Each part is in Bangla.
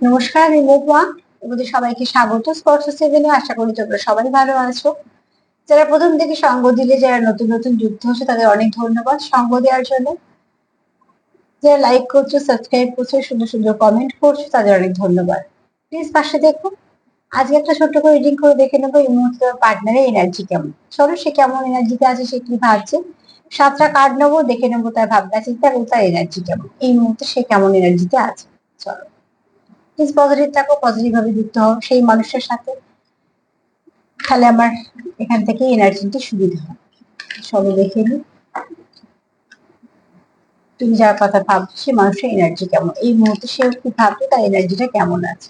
নমস্কার, আমি মহুয়া। তোমাদের সবাইকে স্বাগত স্পর্শ সেভেনে। আশা করি তোমরা সবাই ভালো আছো। যারা প্রথম থেকে সঙ্গ দিলে, যারা নতুন নতুন যুক্ত হচ্ছে, তাদের অনেক ধন্যবাদ সঙ্গ দেওয়ার জন্য। যারা লাইক করছো, সাবস্ক্রাইব করছো, সুন্দর সুন্দর কমেন্ট করছো, তাদের অনেক ধন্যবাদ। প্লিজ পাশে দেখো। আজকে একটা ছোট্ট করে রিডিং করে দেখে নেবো এই মুহূর্তে তোমার পার্টনারের এনার্জি কেমন। চলো, সে কেমন এনার্জিতে আছে, সে কি ভাবছে। 7টা কার্ড নেবো, দেখে নেবো তার ভাবনা চিন্তা এবং তার এনার্জি কেমন এই মুহূর্তে, সে কেমন এনার্জিতে আছে। চলো, প্লিজ পজিটিভ থাকো, পজিটিভ ভাবে যুক্ত হও সেই মানুষের সাথে। তাহলে আমার এখান থেকে এনার্জিটি সুবিধা হয়। সবাই দেখে নিই তুমি যার কথা ভাবছো সে মানুষের এনার্জি কেমন এই মুহূর্তে, সে কি ভাবছো, তার এনার্জিটা কেমন আছে।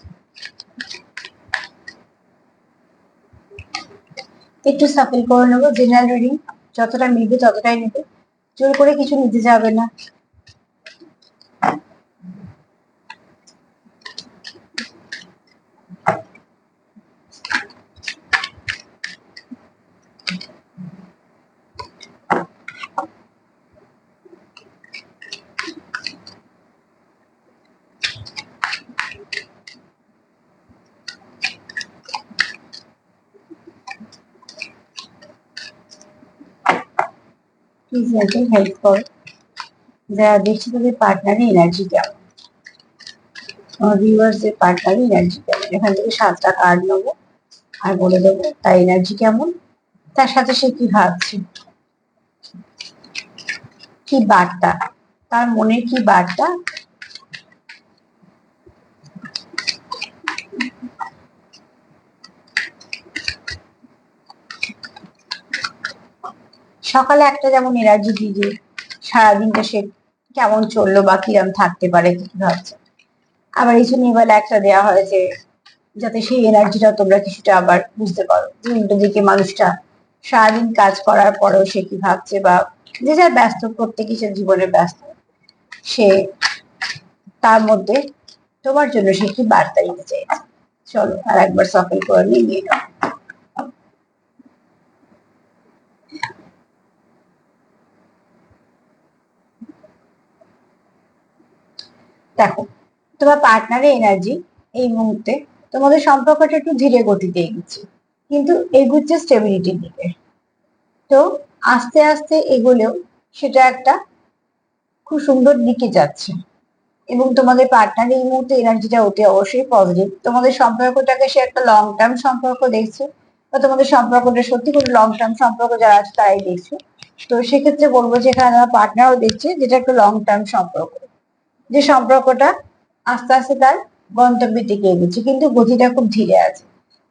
একটু সাফল করে নেবো। জেনারেল রিডিং যতটা নিবে ততটাই নিবে, জোর করে কিছু নিতে যাবে না। প্লিজ একটু হেল্প করো। যারা দেখছি তাদের পার্টনারের এনার্জি কেমন, আমার ভিউয়ার্সদের পার্টনারের এনার্জি কেমন। এখান থেকে 7টা কার্ড নেবো আর বলে দেবো তার এনার্জি কেমন, তার সাথে সে কি ভাবছে, কি বার্তা, তার মনের কি বার্তা। সকালে একটা যেমন এনার্জি দিয়ে সারাদিনটা সে কেমন চললো বা কিরম থাকতে পারে, কি ভাবছে। আবার এই জন্য এবার একটা দেওয়া হয়েছে যাতে সেই এনার্জিটা তোমরা কিছুটা আবার বুঝতে পারো যে উল্টো দিকে মানুষটা সারাদিন কাজ করার পরেও সে কি ভাবছে, বা যে যার ব্যস্ত, প্রত্যেকই সে জীবনে ব্যস্ত, সে তার মধ্যে তোমার জন্য সে কি বার্তা দিতে চাইছে। চলো আর একবার সফল করে নিয়ে নাও। দেখো, তোমার পার্টনারের এনার্জি এই মুহূর্তে তোমাদের সম্পর্কটা একটু ধীরে গতিতে এগোচ্ছে, কিন্তু এগুচ্ছে স্টেবিলিটির দিকে। তো আস্তে আস্তে এগোলেও সেটা একটা খুব সুন্দর দিকে যাচ্ছে। এবং তোমাদের পার্টনার এই মুহূর্তে এনার্জিটা অতি অবশ্যই পজিটিভ। তোমাদের সম্পর্কটাকে সে একটা লং টার্ম সম্পর্ক দেখছে, বা তোমাদের সম্পর্কটা সত্যি কোনো লং টার্ম সম্পর্ক যারা আছে তারাই দেখছে। তো সেক্ষেত্রে বলবো যে এখানে আমার পার্টনারও দেখছে যেটা একটা লং টার্ম সম্পর্ক, যে সম্পর্কটা আস্তে আস্তে তার গন্তব্যের দিকে এগোচ্ছে, কিন্তু গতিটা খুব ধীরে আছে।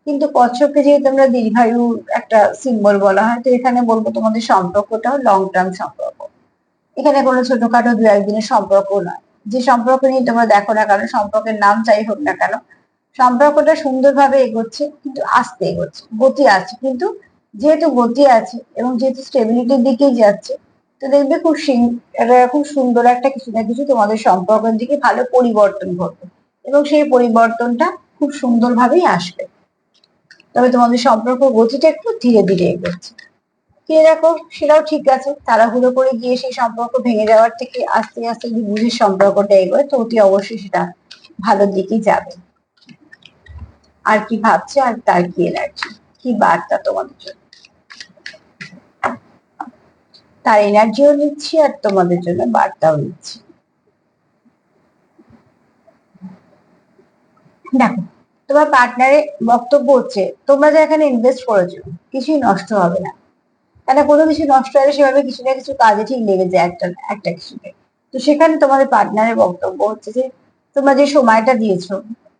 কিন্তু কচ্ছপকে যেহেতু আমরা দীর্ঘায়ু একটা সিম্বল বলা হয়, তো এখানে বলবো তোমাদের সম্পর্কটাও লং টার্ম সম্পর্ক। এখানে কোনো ছোটখাটো 2-1 দিনের সম্পর্ক নয়। যে সম্পর্ক নিয়ে তোমরা দেখো না কেন, সম্পর্কের নাম যাই হোক না কেন, সম্পর্কটা সুন্দরভাবে এগোচ্ছে, কিন্তু আস্তে এগোচ্ছে, গতি আছে। কিন্তু যেহেতু গতি আছে এবং যেহেতু স্টেবিলিটির দিকেই যাচ্ছে, তো দেখবে খুব সুন্দর একটা কিছু না কিছু তোমাদের সম্পর্কের দিকে ভালো পরিবর্তন ঘটবে, এবং সেই পরিবর্তনটা খুব সুন্দরভাবেই আসবে। তবে তোমাদের সম্পর্ক গতিটা একটু ধীরে ধীরে এগোচ্ছে। কে দেখো, সেটাও ঠিক আছে। তাড়াহুড়ো করে গিয়ে সেই সম্পর্ক ভেঙে যাওয়ার থেকে আস্তে আস্তে যদি বুঝে সম্পর্কটা এগোয়, তো অতি অবশ্যই সেটা ভালোর দিকেই যাবে। আর কি ভাবছে, আর তার কি এনার্জি, কি বার্তা তোমাদের জন্য। তার এনার্জিও নিচ্ছি আর তোমাদের জন্য বার্তাও নিচ্ছি। দেখো, তোমার পার্টনারের বক্তব্য হচ্ছে তোমরা যে এখানে ইনভেস্ট করেছো কিছুই নষ্ট হবে না। কেন, কোনো কিছু নষ্ট হলে সেভাবে কিছু না কিছু কাজে ঠিক লেগে যায় একটা একটা কিছুতে। তো সেখানে তোমাদের পার্টনারের বক্তব্য হচ্ছে যে তোমরা যে সময়টা দিয়েছো,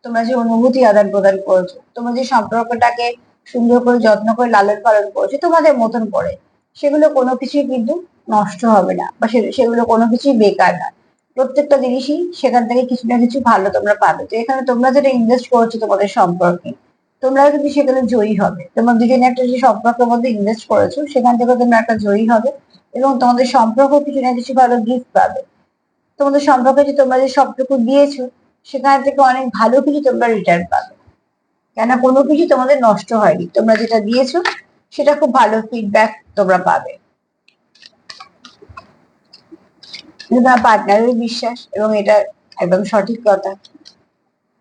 তোমরা যে অনুভূতি আদান প্রদান করেছো, তোমরা যে সম্পর্কটাকে সুন্দর করে যত্ন করে লালন পালন করেছো তোমাদের মতন করে, সেগুলো কোনো কিছুই কিন্তু নষ্ট হবে না, বা সেগুলো কোনো কিছুই বেকার না। প্রত্যেকটা জিনিসই সেখান থেকে কিছু না কিছু ভালো তোমরা পাবে। তো এখানে তোমরা যেটা ইনভেস্ট করছো তোমাদের সম্পর্কে, তোমরাও কিন্তু সেখানে জয়ী হবে। তোমার দুজনে একটা যে সম্পর্কের মধ্যে ইনভেস্ট করেছো সেখান থেকে তোমরা একটা জয়ী হবে, এবং তোমাদের সম্পর্ক কিছু না কিছু ভালো গিফট পাবে। তোমাদের সম্পর্কে যে তোমরা যে সবটুকু দিয়েছো সেখান থেকে অনেক ভালো কিছু তোমরা রিটার্ন পাবে। কেন, কোনো কিছু তোমাদের নষ্ট হয়নি, তোমরা যেটা দিয়েছো সেটা খুব ভালো ফিডব্যাক তোমরা পাবে। তোমার পার্টনারের বিশ্বাস, এবং এটা একদম সঠিক কথা।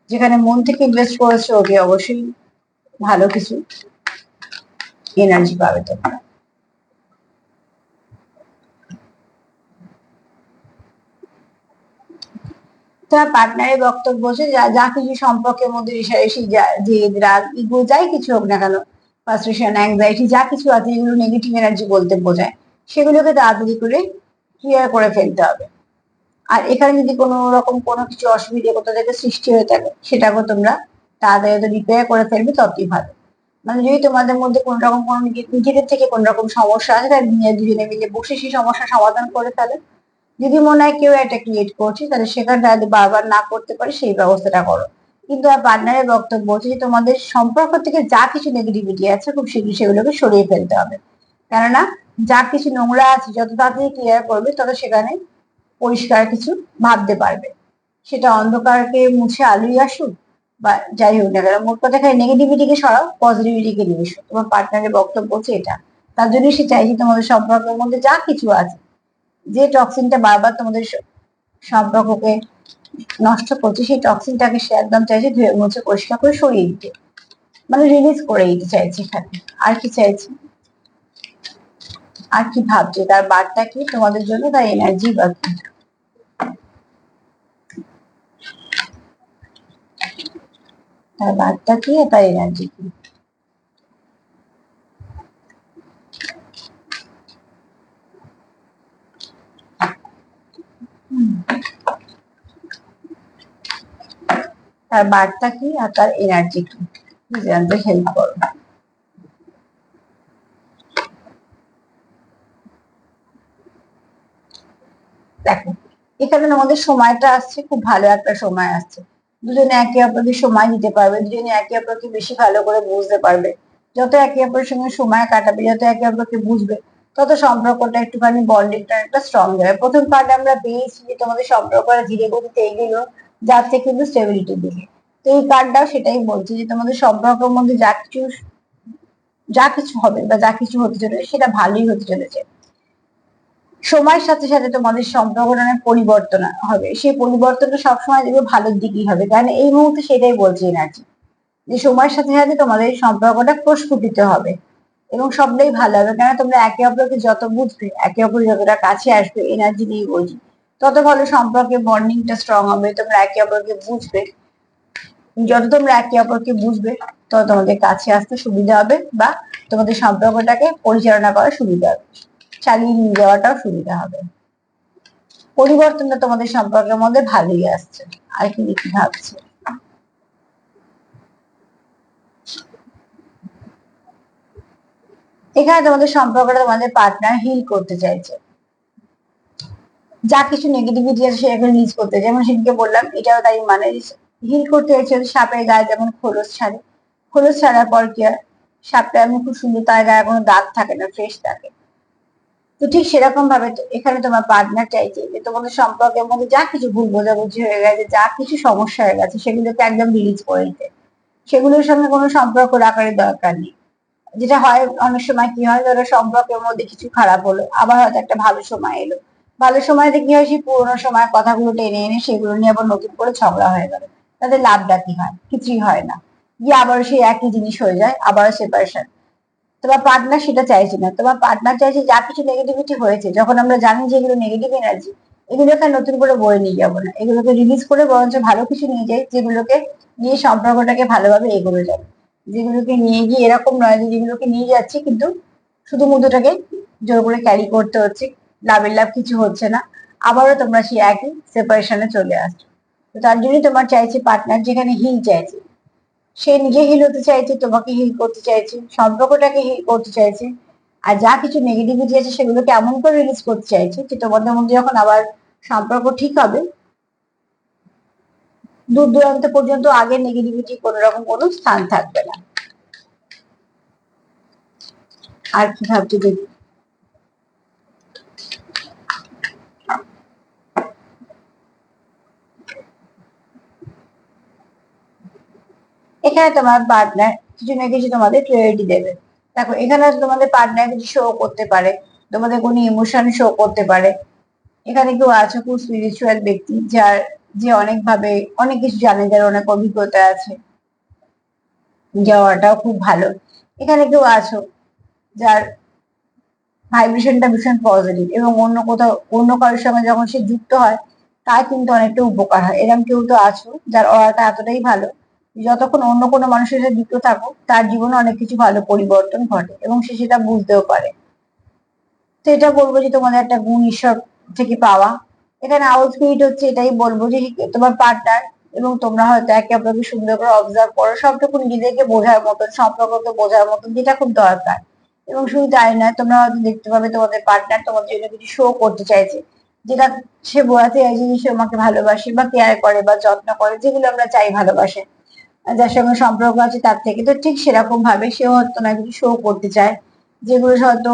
যেখানে মন থেকে ইনভেস্ট করেছো ওকে অবশ্যই ভালো কিছু এনার্জি পাবে তোমরা। তোমার পার্টনারের বক্তব্য হচ্ছে যা যা কিছু সম্পর্কের মধ্যে রেষারেষি যে রাগ ইগো যাই কিছু হোক না কেন, ফ্রাস্ট্রেশন অ্যাংজাইটি যা কিছু আছে যেগুলো নেগেটিভ এনার্জি বলতে বোঝায়, সেগুলোকে তাড়াতাড়ি করে ক্লিয়ার করে ফেলতে হবে। আর এখানে যদি কোনো রকম কোনো কিছু অসুবিধা কোথা থেকে সৃষ্টি হয়ে থাকে সেটাকেও তোমরা তাড়াতাড়ি রিপেয়ার করে ফেলবে, ততই ভালো। মানে যদি তোমাদের মধ্যে কোন রকম কোনো নিজেদের থেকে কোন রকম সমস্যা আছে তাহলে দুজনে মিলে বসে সেই সমস্যা সমাধান করে ফেলে। যদি মনে হয় কেউ একটা ক্রিয়েট করছে তাহলে সেখানটা যদি বারবার না করতে পারে সেই ব্যবস্থাটা করো। কিন্তু আর পার্টনারের বক্তব্য হচ্ছে যে তোমাদের সম্পর্ক থেকে যা কিছু নেগেটিভিটি আছে খুব শীঘ্রই সেগুলোকে সরিয়ে ফেলতে হবে। কেননা যা কিছু নোংরা আছে যত তাড়াতাড়ি ক্লিয়ার করবে তত সেখানে পরিষ্কার কিছু ভাবতে পারবে। সেটা অন্ধকারকে মুছে আলোয় আসুক বা যাই হোক না কেন, মোট কথা এখানে নেগেটিভিটিকে সরাও, পজিটিভিটিকে নিয়ে এসো। তোমার পার্টনারের বক্তব্য হচ্ছে এটা। তার জন্য সে চাইছে তোমাদের সম্পর্কের মধ্যে যা কিছু আছে, যে টক্সিনটা বারবার তোমাদের সম্পর্ককে নষ্ট করছে, সেই টক্সিনটাকে সে একদম চাইছে ধুয়ে মুছে পরিষ্কার করে সরিয়ে দিতে, মানে রিলিজ করে দিতে চাইছে এখানে। আর কি চাইছে, আর কি ভাবছে, তার বার্তা কি তোমাদের জন্য, তার এনার্জি বা কি, তার বার্তা কি আর তার এনার্জি কি। তার বার্তা কি আর তার এনার্জি কি জানতে হেল্প করো। দেখো এখানে আমাদের সময়টা আসছে, খুব ভালো একটা সময় আসছে। দুজনে একে অপরকে সময় দিতে পারবে, দুজনে একে অপরকে বেশি ভালো করে বুঝতে পারবে। যত একে অপরের সঙ্গে সময় কাটাবে, যত একে অপরকে বুঝবে, তত সম্পর্কটা একটুখানি বন্ডিংটা একটা স্ট্রং হবে। প্রথম পার্টে আমরা পেয়েছি যে তোমাদের সম্পর্কটা ধীরে গতিতে এগিয়ে যাচ্ছে কিন্তু স্টেবিলিটির দিকে। তো এই কার্ডটাও সেটাই বলছে যে তোমাদের সম্পর্কের মধ্যে যা কিছু হবে বা যা কিছু হতে চলেছে সেটা ভালোই হতে চলেছে। সময়ের সাথে সাথে তোমাদের সম্পর্কটা পরিবর্তন হবে, সেই পরিবর্তনটা সবসময় দেখবে ভালোর দিকেই হবে, কারণ এই মুহূর্তে সেটাই বলছে এনার্জি, যে সময়ের সাথে সাথে তোমাদের সম্পর্কটা প্রস্ফুটিত হবে এবং সবটাই ভালো হবে। কেন তোমরা একে অপরকে যত বুঝবে, একে অপরের যতটা কাছে আসবে, এনার্জি দিয়ে বলছি, তত ভালো সম্পর্কের বন্ডিংটা স্ট্রং হবে। তোমরা একে অপরকে বুঝবে, যত তোমরা একে অপরকে বুঝবে তত তোমাদের কাছে আসতে সুবিধা হবে বা তোমাদের সম্পর্কটাকে পরিচালনা করা সুবিধা হবে, চালিয়ে নিয়ে যাওয়াটাও সুবিধা হবে। পরিবর্তনটা তোমাদের সম্পর্কের মধ্যে ভালোই আসছে। আর কি কি ভাবছে, এখানে তোমাদের সম্পর্কটা তোমাদের পার্টনার হিল করতে চাইছে, যা কিছু নেগেটিভিটি আছে সেটাকে রিলিজ করতে, যেমন সেদিকে বললাম এটাও তাই, মানে হিল করতে চাইছে। সাপের গায়ে যেমন খোলস ছাড়ে, খোলস ছাড়ার পর কি হয়, সাপটা এমন খুব সুন্দর, তার গায়ে কোনো দাগ থাকে না, ফ্রেশ থাকে। তো ঠিক সেরকম ভাবে এখানে তোমার পার্টনার চাইছে যে তোমাদের সম্পর্কের মধ্যে যা কিছু ভুল বোঝাবুঝি হয়ে গেছে, যা কিছু সমস্যা হয়ে গেছে সেগুলোকে একদম রিলিজ করে দিতে। সেগুলোর সঙ্গে কোনো সম্পর্ক রাখার দরকার নেই। যেটা হয় অনেক সময় কি হয়, ধরো সম্পর্কের মধ্যে কিছু খারাপ হলো, আবার হয়তো একটা ভালো সময় এলো, ভালো সময়তে কি হয় সেই পুরোনো সময় কথাগুলো টেনে এনে সেগুলো নিয়ে আবার নতুন করে ঝগড়া হয়ে গেল, তাদের লাভটা কি হয়, কিছুই হয় না, গিয়ে আবার সেই একই জিনিস হয়ে যায়, আবার সেপারেশন। তোমার পার্টনার সেটা চাইছে না, তোমার পার্টনার চাইছে যা কিছু নেগেটিভিটি হয়েছে, যখন আমরা জানি যে এগুলো নেগেটিভ এনার্জি, এগুলোকে নতুন করে বয়ে নিয়ে যাবো না, এগুলোকে রিলিজ করে বরঞ্চ ভালো কিছু নিয়ে যাই, যেগুলোকে নিয়ে সম্পর্কটাকে ভালোভাবে এগোনো যাবে। যেগুলোকে নিয়ে গিয়ে এরকম নয় যে যেগুলোকে নিয়ে যাচ্ছি কিন্তু শুধু মুদ্রাটাকে জোর করে ক্যারি করতে হচ্ছে, লাভের লাভ কিছু হচ্ছে না, আবারও তোমরা সেই একই সেপারেশনে চলে আসছো। তো তার জন্যই তোমার চাইছে পার্টনার, যেখানে হিল চাইছে, সে নিজে হিল হতে চাইছে, তোমাকে হিল করতে চাইছে, সম্পর্কটাকে হিল করতে চাইছে। আর যা কিছু নেগেটিভিটি আছে সেগুলোকে এমন করে রিলিজ করতে চাইছে যে তোমাদের মধ্যে যখন আবার সম্পর্ক ঠিক হবে, দূর দূরান্ত পর্যন্ত আগের নেগেটিভিটি কোন রকম কোনো স্থান থাকবে না। আর কি ভাবছি দেখি, এখানে তোমার পার্টনার কিছু না কিছু তোমাদের প্রায়োরিটি দেবে। দেখো এখানে তোমাদের পার্টনার কিছু শো করতে পারে, তোমাদের কোনো ইমোশন শো করতে পারে। এখানে কেউ আছে খুব স্পিরিচুয়াল ব্যক্তি, যার যে অনেকভাবে অনেক কিছু জানে, যার অনেক অভিজ্ঞতা আছে, যাওয়াটাও খুব ভালো। এখানে কেউ আছো যার ভাইব্রেশনটা ভীষণ পজিটিভ, এবং অন্য কোথাও অন্য কারোর সঙ্গে যখন সে যুক্ত হয় তার কিন্তু অনেকটা উপকার হয়। এরকম কেউ তো আছো যার অরাটা এতটাই ভালো, যতক্ষণ অন্য কোনো মানুষের সাথে যুক্ত থাকো তার জীবনে অনেক কিছু ভালো পরিবর্তন ঘটে এবং সে সেটা বুঝতেও পারে। তো এটা বলবো যে তোমাদের একটা গুণ ঈশ্বর থেকে পাওয়া। এখানে আউট স্পিরিট হচ্ছে, এটাই বলবো যে তোমার পার্টনার এবং তোমরা হয়তো একে অপরকে সুন্দর করে অবজার্ভ করো, সবটুকু নিজেদেরকে বোঝার মতন, সম্পর্ককে বোঝার মতন, যেটা খুব দরকার। এবং শুধু তাই নয়, তোমরা হয়তো দেখতে পাবে তোমাদের পার্টনার তোমাদের জন্য কিছু শো করতে চাইছে, যেটা সে বোঝাতে চাইছে যে সে আমাকে ভালোবাসে বা কেয়ার করে বা যত্ন করে, যেগুলো আমরা চাই ভালোবাসে যার সঙ্গে সম্পর্ক আছে তার থেকে। তো ঠিক সেরকম ভাবে সেও হয়তো তোমাকে কিছু শো করতে চায়, যেগুলো হয়তো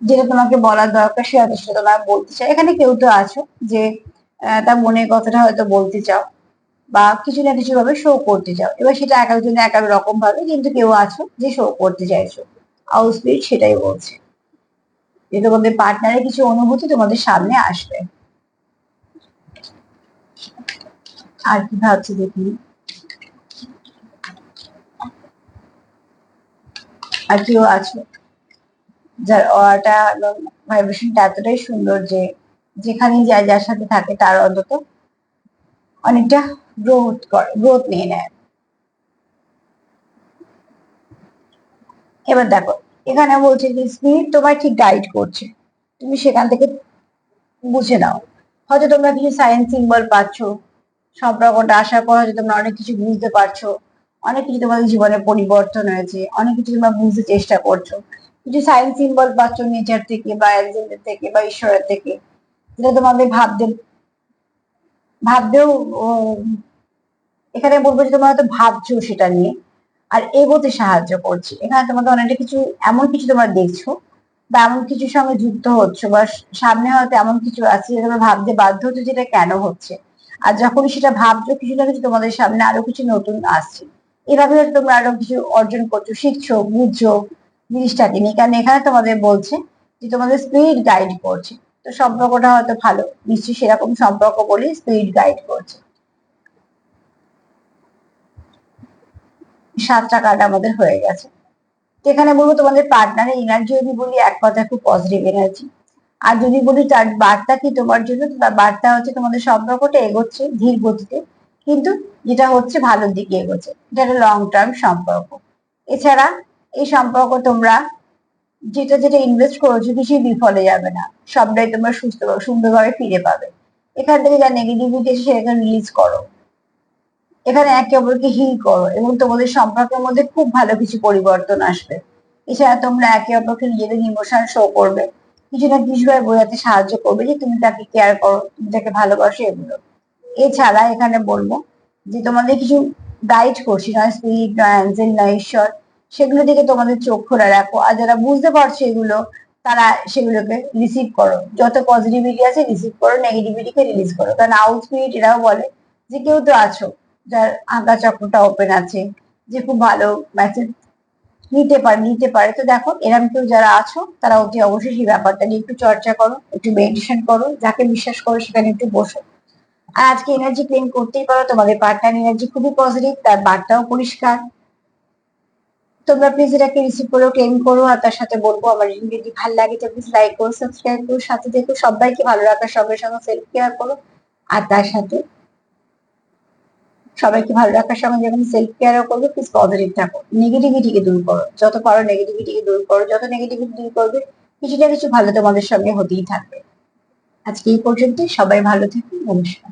যেটা তোমাকে বলার দরকার সে হয়তো সেটা তোমার বলতে চায়। এখানে কেউ তো আছো যে তার মনের কথাটা হয়তো বলতে চাও বা কিছু না কিছু ভাবে শো করতে চাও। এবার সেটা এক একজন এক এক রকম ভাবে, কিন্তু কেউ আছো যে শো করতে চাইছো। হাউস স্পিরিট সেটাই বলছে যে তোমাদের পার্টনারের কিছু অনুভূতি তোমাদের সামনে আসবে। আর কি ভাবছি দেখি, আর কেউ আছো যার অরাটা এবং ভাইব্রেশনটা এতটাই সুন্দর যে যেখানে যায় যার সাথে থাকে তার অন্তত অনেকটা গ্রোথ নিয়ে নেয়। এবার দেখো, এখানে বলছে যে স্পিরিট তোমায় ঠিক গাইড করছে, তুমি সেখান থেকে বুঝে নাও। হয়তো তোমরা কিছু সাইন সিম্বল পাচ্ছ, সম্পর্কটা আসার পর হয়তো তোমরা অনেক কিছু বুঝতে পারছো, অনেক কিছু তোমাদের জীবনে পরিবর্তন হয়েছে, অনেক কিছু তোমরা বুঝতে চেষ্টা করছো। কিছু সাইন সিম্বল পাচ্ছ নেচার থেকে বা একজনের থেকে বা ঈশ্বরের থেকে, যেটা তোমাদের ভাবতেও এখানে বলবো যে তোমরা হয়তো ভাবছো সেটা নিয়ে, আর এগোতে সাহায্য করছে। এখানে তোমাদের অনেকটা কিছু, এমন কিছু তোমরা দেখছো বা এমন কিছুর সঙ্গে যুক্ত হচ্ছে, বা সামনে হয়তো এমন কিছু আছে যেটা তোমরা ভাবতে বাধ্য হচ্ছে যেটা কেন হচ্ছে। আর যখনই সেটা ভাবছো, কিছু না কিছু তোমাদের সামনে আরো কিছু নতুন আসছে। এভাবে হয়তো তোমরা আরো কিছু অর্জন করছো, শিখছো, বুঝছো জিনিসটাকে নিয়ে। কারণ এখানে তোমাদের বলছে যে তোমাদের স্পিরিট গাইড করছে। তো সম্পর্কটা হয়তো ভালো, নিশ্চয়ই সেরকম সম্পর্ক বলেই স্পিরিট গাইড করছে। 7টা কার্ড আমাদের হয়ে গেছে। এখানে বলবো তোমাদের পার্টনারের এনার্জি যদি বলি, এক কথা খুব পজিটিভ এনার্জি। আর যদি বলি তার বার্তা কি তোমার জন্য, তো তার বার্তা হচ্ছে তোমাদের সম্পর্কটা এগোচ্ছে ধীর গতিতে, কিন্তু যেটা হচ্ছে ভালোর দিকে এগোচ্ছে, এটা একটা লং টার্ম সম্পর্ক। এছাড়া এই সম্পর্ক তোমরা যেটা যেটা ইনভেস্ট করেছো কিছুই বিফলে যাবে না, সবটাই তোমরা সুস্থ সুন্দরভাবে ফিরে পাবে। এখান থেকে যা নেগেটিভিটি এসে সেটা রিলিজ করো, এখানে একে অপরকে হিল করো, এবং তোমাদের সম্পর্কের মধ্যে খুব ভালো কিছু পরিবর্তন আসবে। এছাড়া তোমরা একে অপরকে নিজেদের ইমোশন শো করবে, কিছু না কিছু ভাবে বোঝাতে সাহায্য করবে যে তুমি তাকে কেয়ার করো, তুমি তাকে ভালোবাসো, এগুলো। এছাড়া এখানে বলবো যে তোমাদের কিছু গাইড করছি, নয় স্পিরিট, নয় অ্যাঞ্জেল, নয় ঈশ্বর, সেগুলো দিকে তোমাদের চোখ খোলা রাখো। আর যারা বুঝতে পারছো এগুলো, তারা সেগুলোকে রিসিভ করো। যত পজিটিভিটি আছে রিসিভ করো, নেগেটিভিটিকে রিলিজ করো। কারণ আউট স্পিরিট এরাও বলে যে কেউ তো আছো যার আঁকা চক্রটা ওপেন আছে, যে খুব ভালো মেসেজ নিতে পারে। তো দেখো, এরকম কেউ যারা আছো তারা অতি অবশ্যই সেই ব্যাপারটা নিয়ে একটু চর্চা করো, একটু মেডিটেশন করো, যাকে বিশ্বাস করো সেখানে একটু বসো। আর আজকে এনার্জি ক্লেম করতেই পারো, তোমাদের পার্টনার এনার্জি খুবই পজিটিভ, তার বার্তাও পরিষ্কার। তোমরা প্লিজ এটাকে রিসিভ করো, ক্লেম করো। আর তার সাথে বলবো, আমার যদি ভালো লাগে তো প্লিজ লাইক করো, সাবস্ক্রাইব করো, সাথে দেখো। সবাইকে ভালো রাখার সঙ্গে সঙ্গে সেলফ কেয়ার করো। আর তার সাথে সবাইকে ভালো রাখার সঙ্গে যখন সেলফ কেয়ারও করবে, প্লিজ পজিটিভ থাকো, নেগেটিভিটিকে দূর করো, যত পারো নেগেটিভিটিকে দূর করো। যত নেগেটিভিটি দূর করবে, কিছু না কিছু ভালো তোমাদের সঙ্গে হতেই থাকবে। আজকে এই পর্যন্ত, সবাই ভালো থাকুন, নমস্কার।